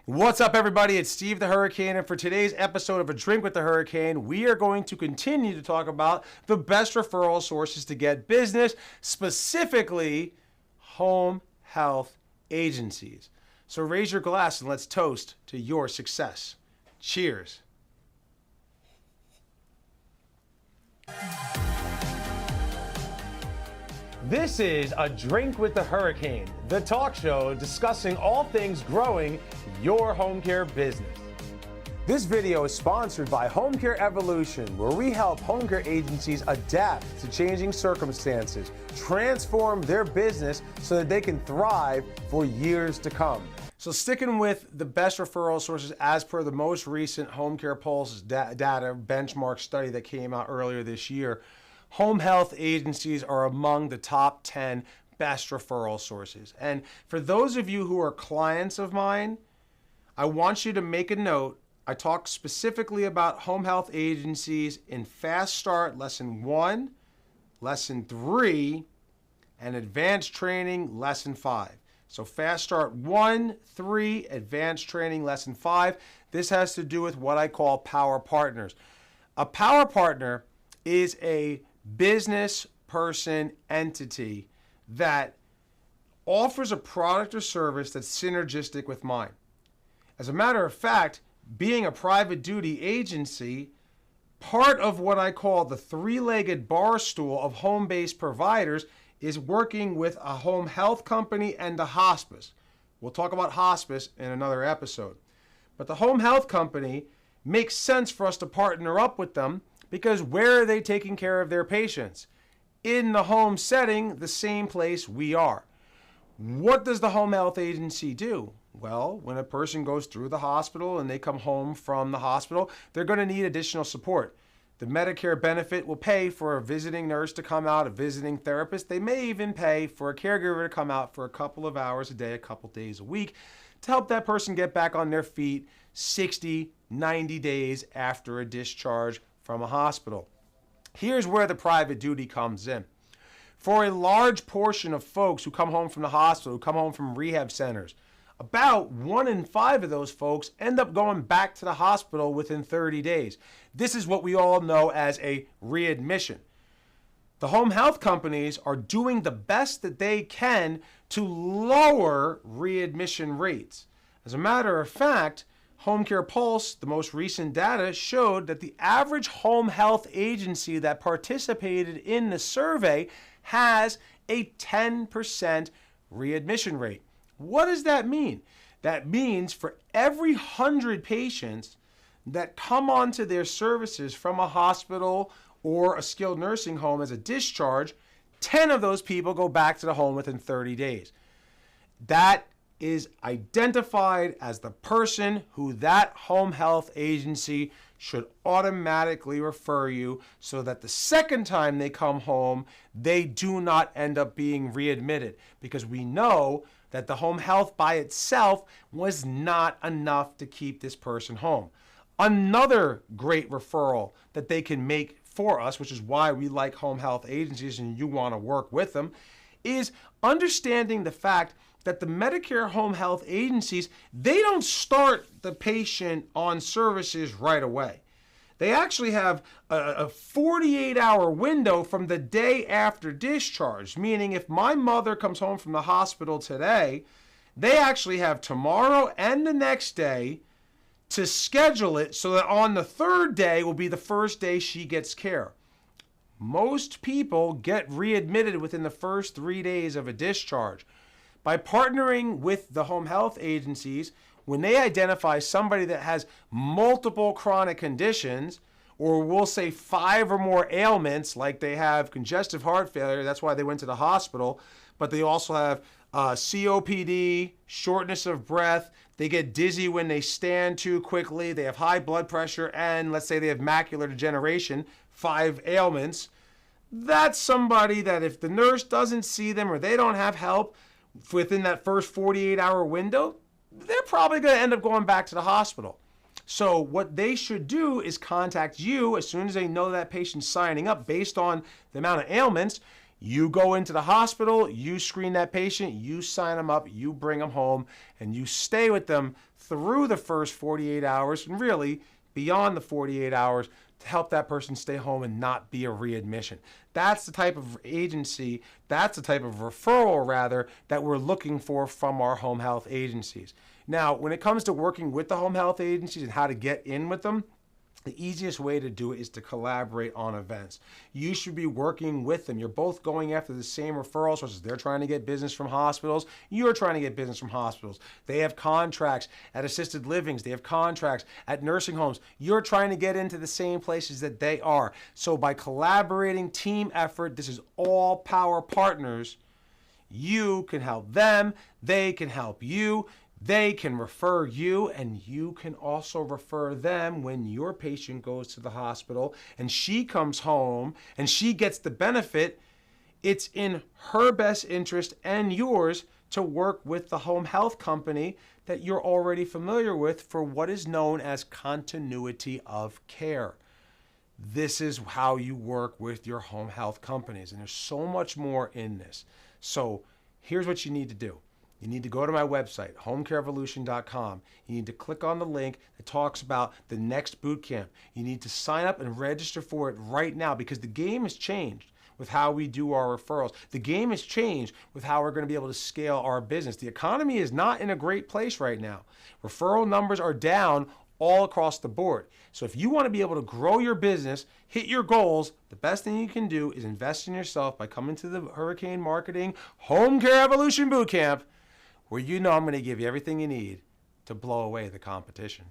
What's up, everybody? It's Steve the Hurricane, and for today's episode of A Drink with the Hurricane, we are going to continue to talk about the best referral sources to get business, specifically home health agencies. So raise your glass and let's toast to your success. Cheers. This is A Drink with the Hurricane, the talk show discussing all things growing your home care business. This video is sponsored by Home Care Evolution, where we help home care agencies adapt to changing circumstances, transform their business so that they can thrive for years to come. So sticking with the best referral sources as per the most recent Home Care Pulse data benchmark study that came out earlier this year, home health agencies are among the top 10 best referral sources. And for those of you who are clients of mine, I want you to make a note. I talk specifically about home health agencies in Fast Start Lesson 1, Lesson 3, and Advanced Training Lesson 5. So Fast Start 1, 3, Advanced Training Lesson 5. This has to do with what I call power partners. A power partner is a business person entity that offers a product or service that's synergistic with mine. As a matter of fact, being a private duty agency, part of what I call the three-legged bar stool of home-based providers is working with a home health company and a hospice. We'll talk about hospice in another episode. But the home health company makes sense for us to partner up with them because where are they taking care of their patients? In the home setting, the same place we are. What does the home health agency do? Well, when a person goes through the hospital and they come home from the hospital, they're going to need additional support. The Medicare benefit will pay for a visiting nurse to come out, a visiting therapist. They may even pay for a caregiver to come out for a couple of hours a day, a couple days a week to help that person get back on their feet 60, 90 days after a discharge from a hospital. Here's where the private duty comes in. For a large portion of folks who come home from the hospital, who come home from rehab centers, about 1 in 5 of those folks end up going back to the hospital within 30 days. This is what we all know as a readmission. The home health companies are doing the best that they can to lower readmission rates. As a matter of fact, Home Care Pulse, the most recent data, showed that the average home health agency that participated in the survey has a 10% readmission rate. What does that mean? That means for every 100 patients that come onto their services from a hospital or a skilled nursing home as a discharge, 10 of those people go back to the home within 30 days. That is identified as the person who that home health agency should automatically refer you so that the second time they come home, they do not end up being readmitted, because we know that the home health by itself was not enough to keep this person home. Another great referral that they can make for us, which is why we like home health agencies and you want to work with them, is understanding the fact that the Medicare home health agencies, they don't start the patient on services right away. They actually have a 48-hour window from the day after discharge, meaning if my mother comes home from the hospital today, they actually have tomorrow and the next day to schedule it so that on the third day will be the first day she gets care. Most people get readmitted within the first 3 days of a discharge. By partnering with the home health agencies, when they identify somebody that has multiple chronic conditions, or we'll say 5 or more ailments, like they have congestive heart failure, that's why they went to the hospital, but they also have COPD, shortness of breath, they get dizzy when they stand too quickly, they have high blood pressure, and let's say they have macular degeneration, 5 ailments. That's somebody that if the nurse doesn't see them or they don't have help within that first 48-hour window, they're probably going to end up going back to the hospital. So what they should do is contact you as soon as they know that patient's signing up based on the amount of ailments. You go into the hospital, you screen that patient, you sign them up, you bring them home, and you stay with them through the first 48 hours and really beyond the 48 hours to help that person stay home and not be a readmission. That's the type of agency, that's the type of referral rather, that we're looking for from our home health agencies. Now, when it comes to working with the home health agencies and how to get in with them, the easiest way to do it is to collaborate on events. You should be working with them. You're both going after the same referral sources. They're trying to get business from hospitals. You're trying to get business from hospitals. They have contracts at assisted livings. They have contracts at nursing homes. You're trying to get into the same places that they are. So by collaborating, team effort, this is all power partners. You can help them. They can help you. They can refer you, and you can also refer them when your patient goes to the hospital and she comes home and she gets the benefit. It's in her best interest and yours to work with the home health company that you're already familiar with for what is known as continuity of care. This is how you work with your home health companies, and there's so much more in this. So here's what you need to do. You need to go to my website, homecareevolution.com. You need to click on the link that talks about the next boot camp. You need to sign up and register for it right now because the game has changed with how we do our referrals. The game has changed with how we're going to be able to scale our business. The economy is not in a great place right now. Referral numbers are down all across the board. So if you want to be able to grow your business, hit your goals, the best thing you can do is invest in yourself by coming to the Hurricane Marketing Home Care Evolution Bootcamp, where you know I'm going to give you everything you need to blow away the competition.